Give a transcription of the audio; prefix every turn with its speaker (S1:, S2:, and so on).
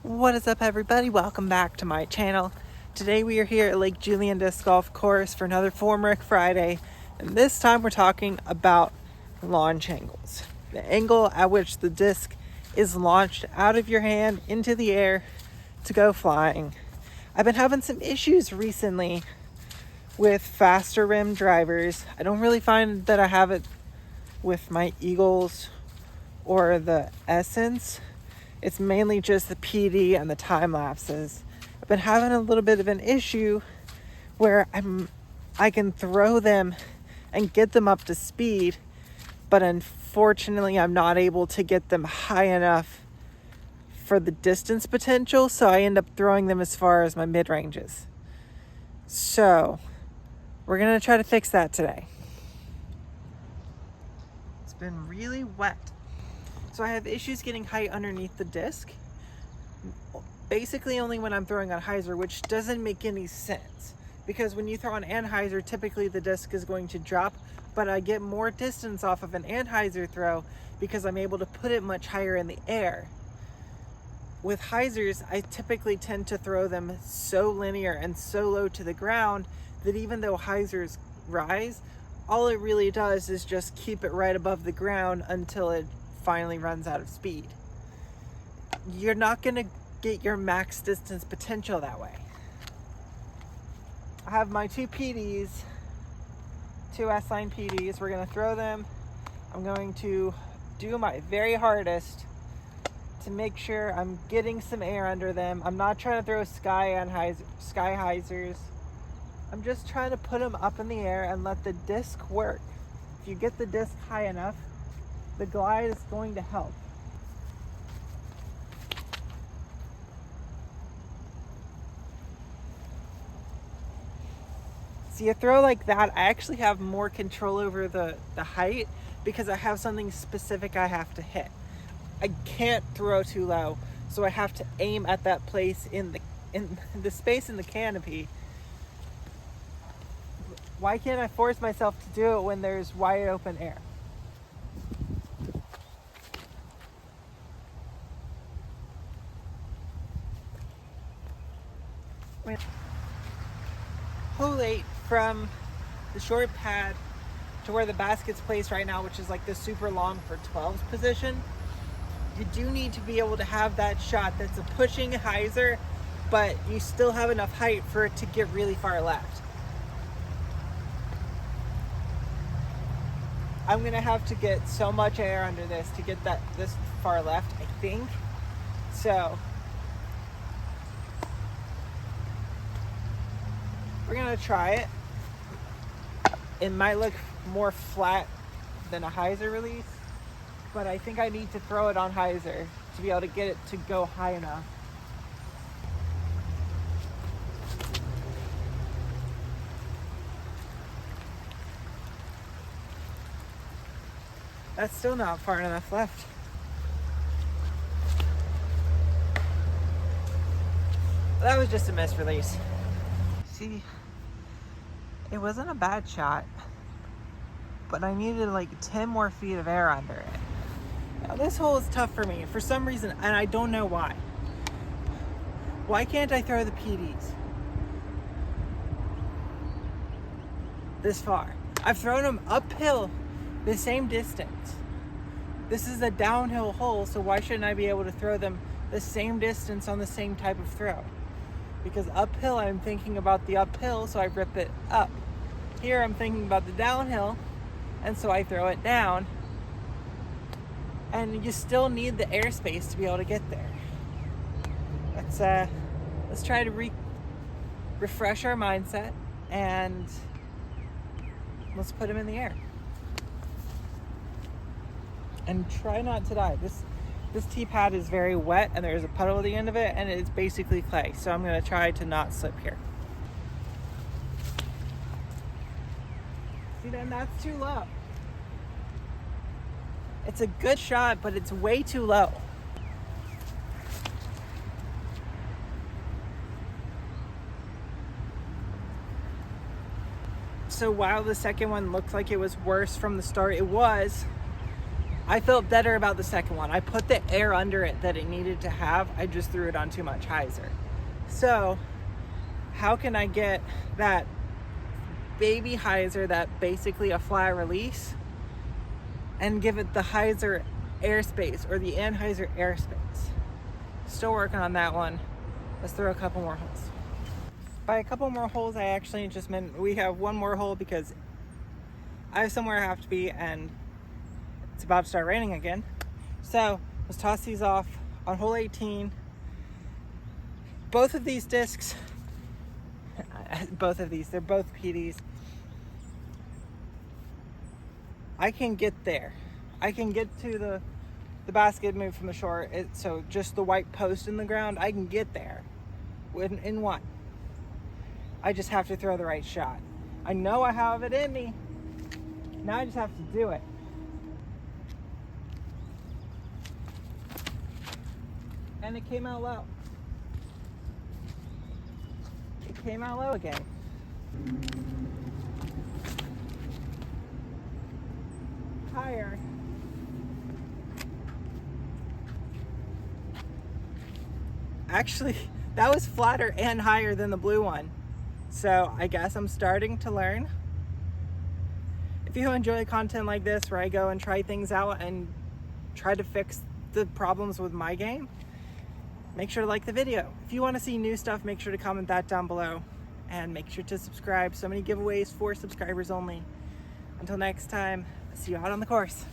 S1: What is up, everybody? Welcome back to my channel. Today we are here at Lake Julian Disc Golf Course for another Formwork Friday, and this time we're talking about launch angles. The angle at which the disc is launched out of your hand into the air to go flying. I've been having some issues recently with faster rim drivers. I don't really find that I have it with my Eagles or the Essence. It's mainly just the PD and the time lapses. I've been having a little bit of an issue where I can throw them and get them up to speed, but unfortunately I'm not able to get them high enough for the distance potential, so I end up throwing them as far as my mid-ranges. So we're gonna try to fix that today. It's been really wet. So I have issues getting height underneath the disc, basically only when I'm throwing on hyzer, which doesn't make any sense because when you throw on anhyzer, typically the disc is going to drop, but I get more distance off of an anhyzer throw because I'm able to put it much higher in the air. With hyzers, I typically tend to throw them so linear and so low to the ground that even though hyzers rise, all it really does is just keep it right above the ground until it finally runs out of speed. You're not going to get your max distance potential that way. I have my two PDs, two S-line PDs. We're going to throw them. I'm going to do my very hardest to make sure I'm getting some air under them. I'm not trying to throw sky hyzers. I'm just trying to put them up in the air and let the disc work. If you get the disc high enough, the glide is going to help. See, a throw like that, I actually have more control over the height because I have something specific I have to hit. I can't throw too low, so I have to aim at that place in the space in the canopy. Why can't I force myself to do it when there's wide open air? Pull 8 from the short pad to where the basket's placed right now, which is like the super long for 12's position. You do need to be able to have that shot that's a pushing hyzer, but you still have enough height for it to get really far left. I'm gonna have to get so much air under this to get this far left, I think. So we're gonna try it. It might look more flat than a hyzer release, but I think I need to throw it on hyzer to be able to get it to go high enough. That's still not far enough left. That was just a misrelease. See, it wasn't a bad shot, but I needed like 10 more feet of air under it. Now this hole is tough for me for some reason, and I don't know why. Why can't I throw the PDs this far? I've thrown them uphill the same distance. This is a downhill hole, so why shouldn't I be able to throw them the same distance on the same type of throw? Because uphill, I'm thinking about the uphill, so I rip it up. Here, I'm thinking about the downhill, and so I throw it down. And you still need the airspace to be able to get there. Let's try to refresh our mindset, and let's put them in the air. And try not to die. This tee pad is very wet and there's a puddle at the end of it and it's basically clay. So I'm gonna try to not slip here. See, then that's too low. It's a good shot, but it's way too low. So while the second one looked like it was worse from the start, it was. I felt better about the second one. I put the air under it that it needed to have. I just threw it on too much hyzer. So how can I get that baby hyzer, that basically a flat release, and give it the hyzer airspace or the anhyzer airspace? Still working on that one. Let's throw a couple more holes. By a couple more holes, I actually just meant we have one more hole because I have somewhere I have to be and it's about to start raining again. So let's toss these off on hole 18. Both of these discs, they're both PDs. I can get there. I can get to the basket moved from the shore. So just the white post in the ground, I can get there in one. I just have to throw the right shot. I know I have it in me. Now I just have to do it. And it came out low. It came out low again. Higher. Actually, that was flatter and higher than the blue one. So I guess I'm starting to learn. If you enjoy content like this where I go and try things out and try to fix the problems with my game, make sure to like the video. If you want to see new stuff, make sure to comment that down below. And make sure to subscribe. So many giveaways for subscribers only. Until next time, see you out on the course.